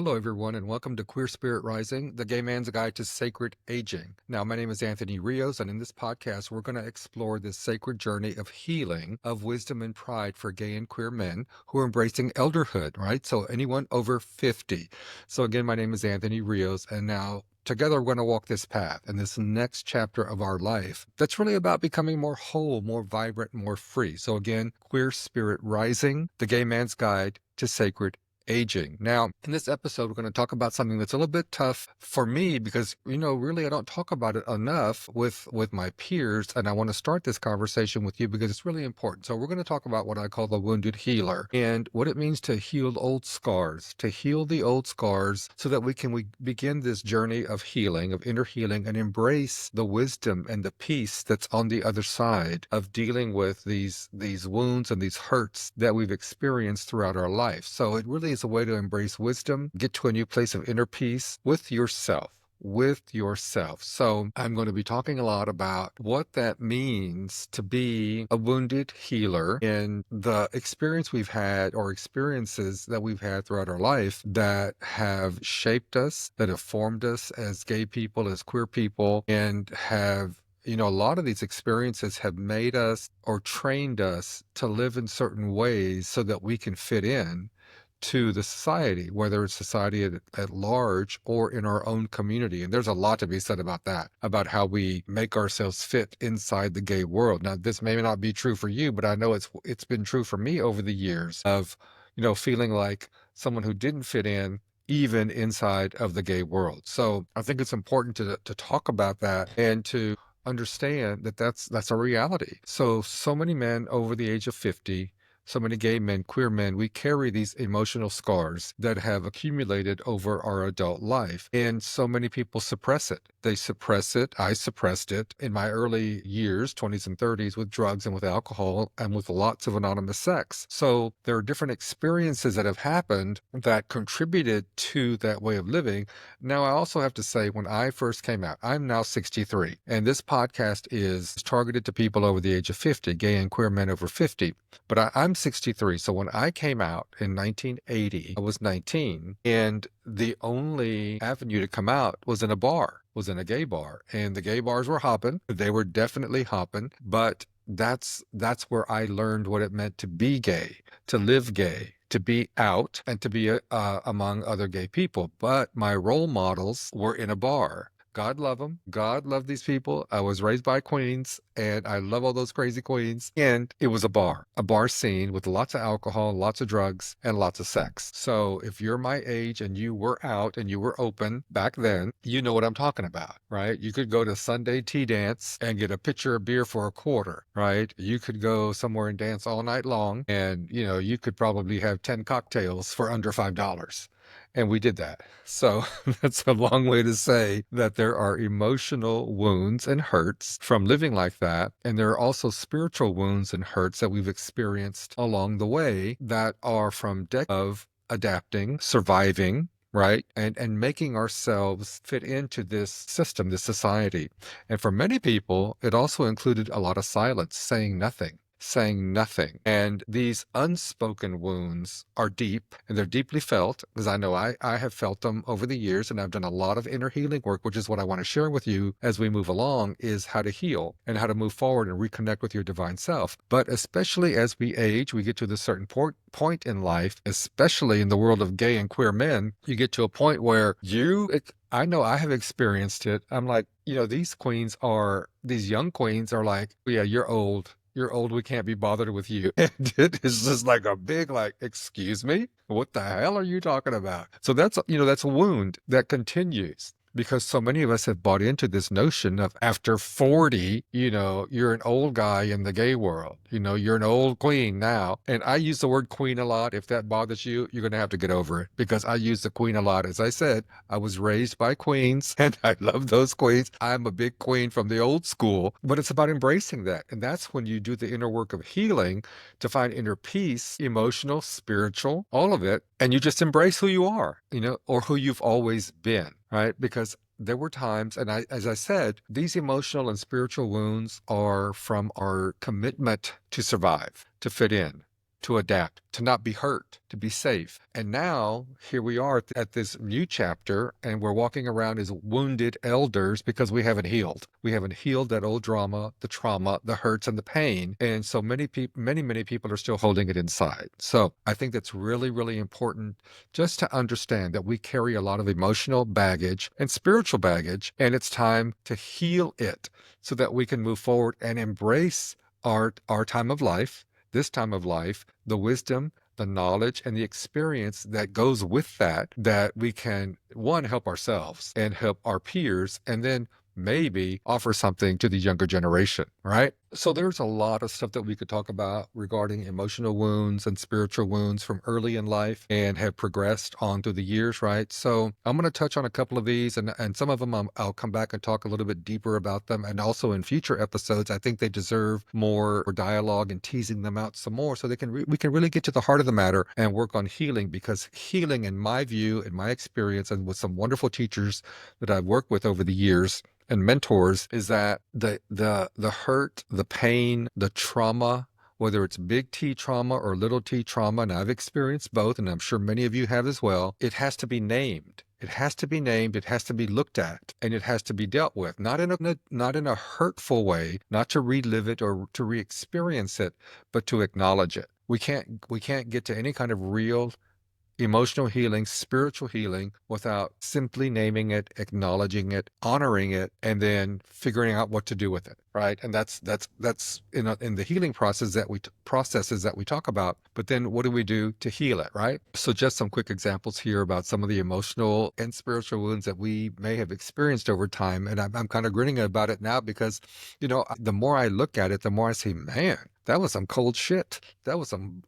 Hello, everyone, and welcome to Queer Spirit Rising, the gay man's guide to sacred aging. Now, my name is Anthony Rios, and in this podcast, we're going to explore this sacred journey of healing, of wisdom and pride for gay and queer men who are embracing elderhood, right? So, anyone over 50. So, again, my name is Anthony Rios, and now together, we're going to walk this path and this next chapter of our life that's really about becoming more whole, more vibrant, more free. So, again, Queer Spirit Rising, the gay man's guide to sacred aging. Now, in this episode, we're going to talk about something that's a little bit tough for me because, really I don't talk about it enough with my peers. And I want to start this conversation with you because it's really important. So we're going to talk about what I call the wounded healer and what it means to heal old scars, to heal the old scars so that we begin this journey of healing, of inner healing, and embrace the wisdom and the peace that's on the other side of dealing with these wounds and these hurts that we've experienced throughout our life. So it really is a way to embrace wisdom, get to a new place of inner peace with yourself. So I'm going to be talking a lot about what that means to be a wounded healer and the experience we've had or experiences that we've had throughout our life that have shaped us, that have formed us as gay people, as queer people, and have a lot of these experiences have made us or trained us to live in certain ways so that we can fit in to the society, whether it's society at large or in our own community. And there's a lot to be said about that, about how we make ourselves fit inside the gay world. Now, this may not be true for you, but I know it's been true for me over the years of, feeling like someone who didn't fit in even inside of the gay world. So I think it's important to talk about that and to understand that that's a reality. So many men over the age of 50, so many gay men, queer men, we carry these emotional scars that have accumulated over our adult life. And so many people suppress it. They suppress it. I suppressed it in my early years, 20s and 30s, with drugs and with alcohol and with lots of anonymous sex. So there are different experiences that have happened that contributed to that way of living. Now, I also have to say, when I first came out, I'm now 63, and this podcast is targeted to people over the age of 50, gay and queer men over 50. But I'm 63. So when I came out in 1980, I was 19. And the only avenue to come out was in a bar, was in a gay bar. And the gay bars were hopping. They were definitely hopping. But that's where I learned what it meant to be gay, to live gay, to be out, and to be among other gay people. But my role models were in a bar. God love them. God love these people. I was raised by queens, and I love all those crazy queens. And it was a bar scene with lots of alcohol, lots of drugs, and lots of sex. So if you're my age and you were out and you were open back then, you know what I'm talking about, right? You could go to Sunday tea dance and get a pitcher of beer for a quarter, right? You could go somewhere and dance all night long, and you could probably have 10 cocktails for under $5. And we did that. So that's a long way to say that there are emotional wounds and hurts from living like that. And there are also spiritual wounds and hurts that we've experienced along the way that are from decades of adapting, surviving, right? And making ourselves fit into this system, this society. And for many people, it also included a lot of silence, saying nothing. And these unspoken wounds are deep, and they're deeply felt, because I know I have felt them over the years, and I've done a lot of inner healing work, which is what I want to share with you as we move along, is how to heal and how to move forward and reconnect with your divine self. But especially as we age, we get to this certain point in life, especially in the world of gay and queer men, you get to a point where I know I have experienced it. I'm like, these young queens are like, yeah, you're old. You're old, we can't be bothered with you. And it is just like a big, excuse me? What the hell are you talking about? So that's a wound that continues. Because so many of us have bought into this notion of after 40, you're an old guy in the gay world. You're an old queen now. And I use the word queen a lot. If that bothers you, you're going to have to get over it, because I use the queen a lot. As I said, I was raised by queens and I love those queens. I'm a big queen from the old school, but it's about embracing that. And that's when you do the inner work of healing to find inner peace, emotional, spiritual, all of it. And you just embrace who you are, or who you've always been. Right? Because there were times, and as I said, these emotional and spiritual wounds are from our commitment to survive, to fit in, to adapt, to not be hurt, to be safe. And now here we are at this new chapter, and we're walking around as wounded elders because we haven't healed. We haven't healed that old drama, the trauma, the hurts, and the pain. And so many people, many people are still holding it inside. So I think that's really, really important just to understand that we carry a lot of emotional baggage and spiritual baggage, and it's time to heal it so that we can move forward and embrace our time of life, this time of life, the wisdom, the knowledge, and the experience that goes with that, that we can, one, help ourselves and help our peers, and then maybe offer something to the younger generation, right? So there's a lot of stuff that we could talk about regarding emotional wounds and spiritual wounds from early in life and have progressed on through the years, right? So I'm going to touch on a couple of these, and some of them I'll come back and talk a little bit deeper about them. And also in future episodes, I think they deserve more dialogue and teasing them out some more so we can really get to the heart of the matter and work on healing, because healing, in my view, in my experience, and with some wonderful teachers that I've worked with over the years and mentors, is that the hurt, the pain, the trauma, whether it's big T trauma or little t trauma, and I've experienced both, and I'm sure many of you have as well, it has to be named. It has to be named, it has to be looked at, and it has to be dealt with, not in a hurtful way, not to relive it or to re-experience it, but to acknowledge it. We can't get to any kind of real emotional healing, spiritual healing, without simply naming it, acknowledging it, honoring it, and then figuring out what to do with it, right? And that's in the healing processes that we talk about. But then what do we do to heal it, right? So just some quick examples here about some of the emotional and spiritual wounds that we may have experienced over time. And I'm kind of grinning about it now because, the more I look at it, the more I say, man, that was some cold shit. That was some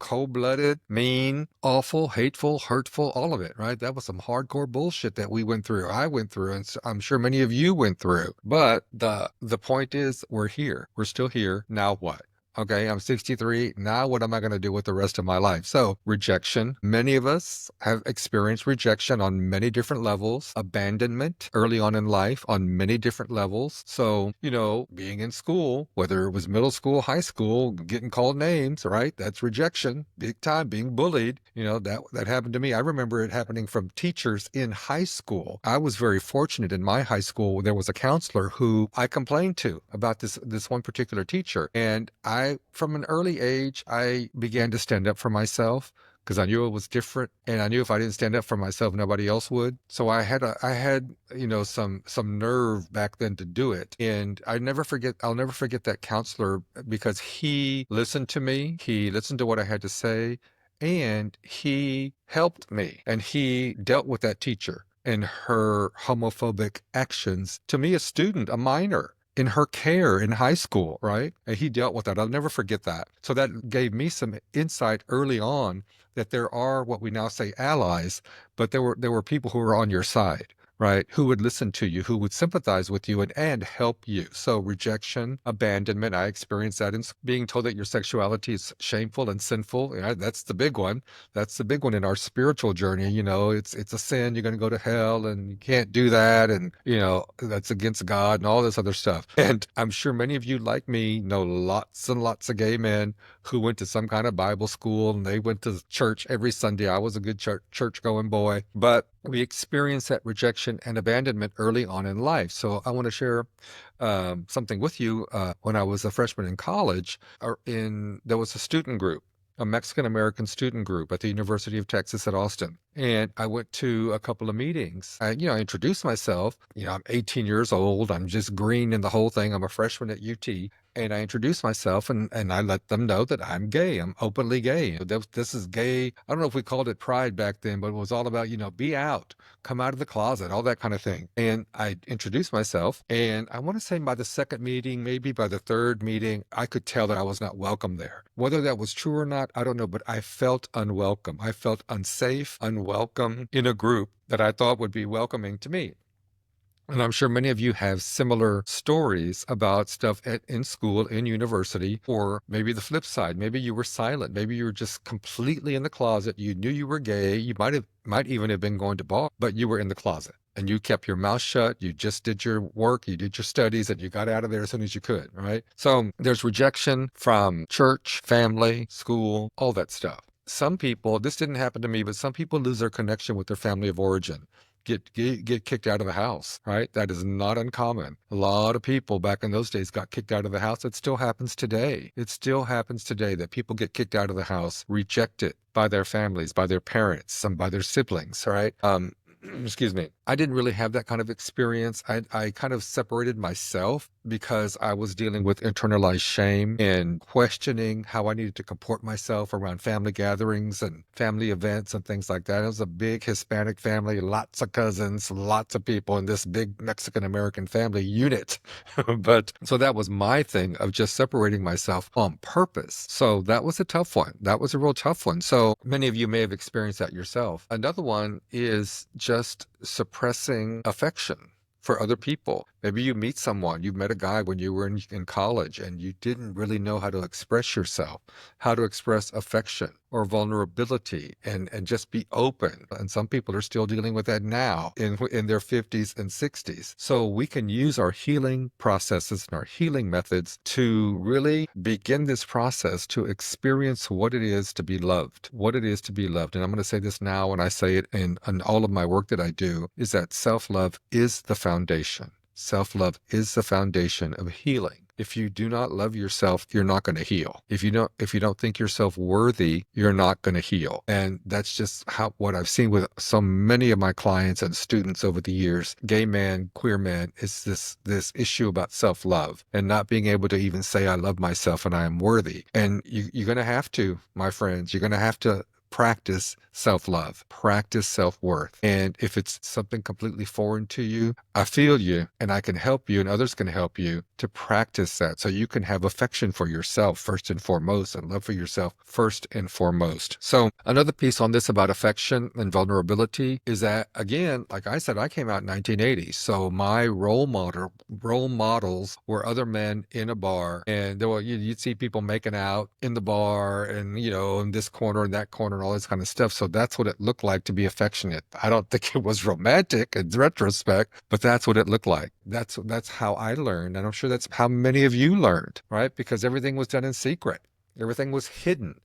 cold-blooded, mean, awful, hateful, hurtful, all of it, right? That was some hardcore bullshit that we went through. I went through, and I'm sure many of you went through. But the point is, we're here. We're still here. Now what? Okay, I'm 63. Now what am I going to do with the rest of my life? So rejection. Many of us have experienced rejection on many different levels. Abandonment early on in life on many different levels. So, being in school, whether it was middle school, high school, getting called names, right? That's rejection. Big time. Being bullied. That happened to me. I remember it happening from teachers in high school. I was very fortunate in my high school. There was a counselor who I complained to about this one particular teacher. And from an early age, I began to stand up for myself because I knew it was different, and I knew if I didn't stand up for myself, nobody else would. So I had some nerve back then to do it. And I'll never forget that counselor, because he listened to me, he listened to what I had to say, and he helped me, and he dealt with that teacher and her homophobic actions to me, a student, a minor, in her care in high school, right? And he dealt with that. I'll never forget that. So that gave me some insight early on that there are what we now say allies, but there were people who were on your side, right? Who would listen to you, who would sympathize with you and help you. So rejection, abandonment, I experienced that in being told that your sexuality is shameful and sinful. That's the big one. That's the big one in our spiritual journey. It's a sin. You're going to go to hell and you can't do that. And, that's against God and all this other stuff. And I'm sure many of you, like me, know lots and lots of gay men who went to some kind of Bible school, and they went to church every Sunday. I was a good church going boy, but we experienced that rejection and abandonment early on in life. So I want to share something with you. When I was a freshman in college, there was a student group, a Mexican-American student group at the University of Texas at Austin. And I went to a couple of meetings. I introduced myself. I'm 18 years old. I'm just green in the whole thing. I'm a freshman at UT. And I introduced myself, and I let them know that I'm gay. I'm openly gay. This is gay. I don't know if we called it pride back then, but it was all about, be out, come out of the closet, all that kind of thing. And I introduced myself. And I want to say by the second meeting, maybe by the third meeting, I could tell that I was not welcome there. Whether that was true or not, I don't know, but I felt unwelcome. I felt unsafe, unwelcome in a group that I thought would be welcoming to me. And I'm sure many of you have similar stories about stuff in school, in university, or maybe the flip side. Maybe you were silent. Maybe you were just completely in the closet. You knew you were gay. You might even have been going to bar, but you were in the closet. and you kept your mouth shut. You just did your work, you did your studies, and you got out of there as soon as you could, right? So there's rejection from church, family, school, all that stuff. Some people, this didn't happen to me, but some people lose their connection with their family of origin. Get kicked out of the house, right? That is not uncommon. A lot of people back in those days got kicked out of the house. It still happens today. It still happens today that people get kicked out of the house, rejected by their families, by their parents, some by their siblings, right? Excuse me. I didn't really have that kind of experience. I kind of separated myself because I was dealing with internalized shame and questioning how I needed to comport myself around family gatherings and family events and things like that. It was a big Hispanic family, lots of cousins, lots of people in this big Mexican American family unit. But so that was my thing of just separating myself on purpose. So that was a tough one. That was a real tough one. So many of you may have experienced that yourself. Another one is just suppressing affection for other people. Maybe you meet someone, you met a guy when you were in college and you didn't really know how to express yourself, how to express affection or vulnerability and just be open. And some people are still dealing with that now in their 50s and 60s. So we can use our healing processes and our healing methods to really begin this process to experience what it is to be loved, what it is to be loved. And I'm going to say this now, and I say it in all of my work that I do, is that self-love is the foundation. Self-love is the foundation of healing. If you do not love yourself, you're not going to heal. If you don't think yourself worthy, you're not going to heal. And that's just what I've seen with so many of my clients and students over the years. Gay man, queer man, is this issue about self-love and not being able to even say I love myself and I am worthy. And you're going to have to, my friends, you're going to have to practice self-love, practice self-worth. And if it's something completely foreign to you, I feel you and I can help you and others can help you to practice that so you can have affection for yourself first and foremost and love for yourself first and foremost. So another piece on this about affection and vulnerability is that, again, like I said, I came out in 1980. So my role models were other men in a bar, and you'd see people making out in the bar and, in this corner and that corner and all this kind of stuff. So that's what it looked like to be affectionate. I don't think it was romantic in retrospect, but that's what it looked like. That's how I learned. And I'm sure that's how many of you learned, right? Because everything was done in secret. Everything was hidden,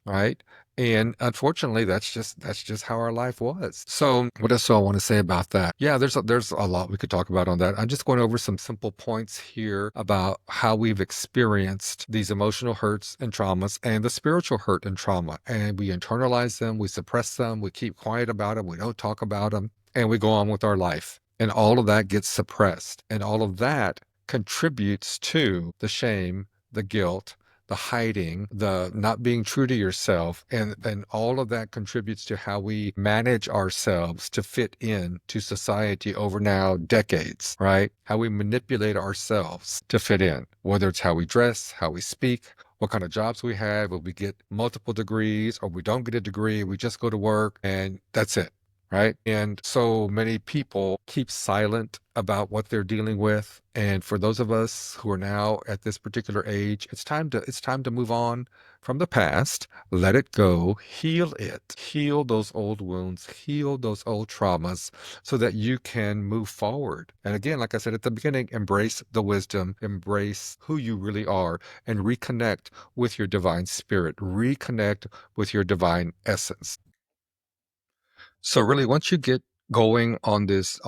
right? And unfortunately, that's just how our life was. So what else do I want to say about that? Yeah, there's a lot we could talk about on that. I'm just going over some simple points here about how we've experienced these emotional hurts and traumas and the spiritual hurt and trauma. And we internalize them, we suppress them, we keep quiet about them, we don't talk about them, and we go on with our life. And all of that gets suppressed. And all of that contributes to the shame, the guilt, the hiding, the not being true to yourself, and all of that contributes to how we manage ourselves to fit in to society over now decades, right? How we manipulate ourselves to fit in, whether it's how we dress, how we speak, what kind of jobs we have, will we get multiple degrees or we don't get a degree, we just go to work and that's it. Right. And so many people keep silent about what they're dealing with. And for those of us who are now at this particular age, it's time to move on from the past, let it go, heal it, heal those old wounds, heal those old traumas so that you can move forward. And again, like I said at the beginning, embrace the wisdom, embrace who you really are, and reconnect with your divine spirit, reconnect with your divine essence. So really, once you get going on this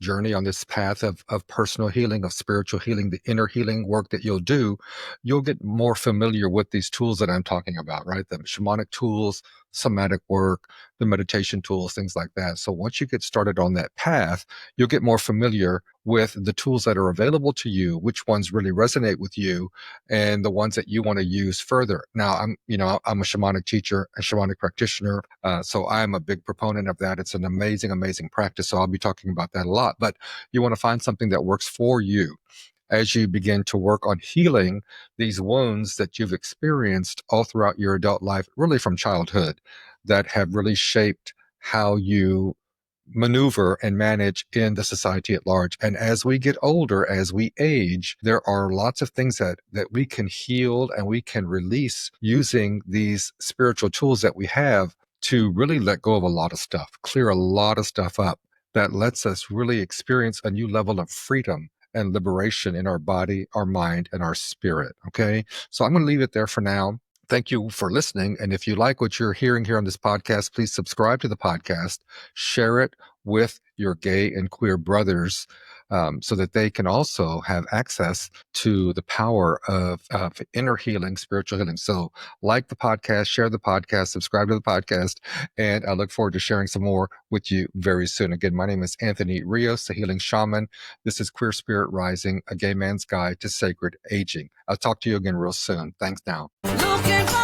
journey, on this path of personal healing, of spiritual healing, the inner healing work that you'll get more familiar with these tools that I'm talking about, right? The shamanic tools, somatic work, the meditation tools, things like that. So once you get started on that path, you'll get more familiar with the tools that are available to you, which ones really resonate with you, and the ones that you want to use further. Now, I'm a shamanic teacher, a shamanic practitioner, so I'm a big proponent of that. It's an amazing, amazing practice. So I'll be talking about that a lot. But you want to find something that works for you as you begin to work on healing these wounds that you've experienced all throughout your adult life, really from childhood, that have really shaped how you maneuver and manage in the society at large. And as we get older, as we age, there are lots of things that we can heal and we can release using these spiritual tools that we have to really let go of a lot of stuff, clear a lot of stuff up that lets us really experience a new level of freedom and liberation in our body, our mind, and our spirit. Okay. So I'm going to leave it there for now. Thank you for listening. And if you like what you're hearing here on this podcast, please subscribe to the podcast, share it with your gay and queer brothers, so that they can also have access to the power of inner healing, spiritual healing. So, like the podcast, share the podcast, subscribe to the podcast, and I look forward to sharing some more with you very soon. Again, my name is Anthony Rios, the Healing Shaman. This is Queer Spirit Rising, a gay man's guide to sacred aging. I'll talk to you again real soon. Thanks now. Looking for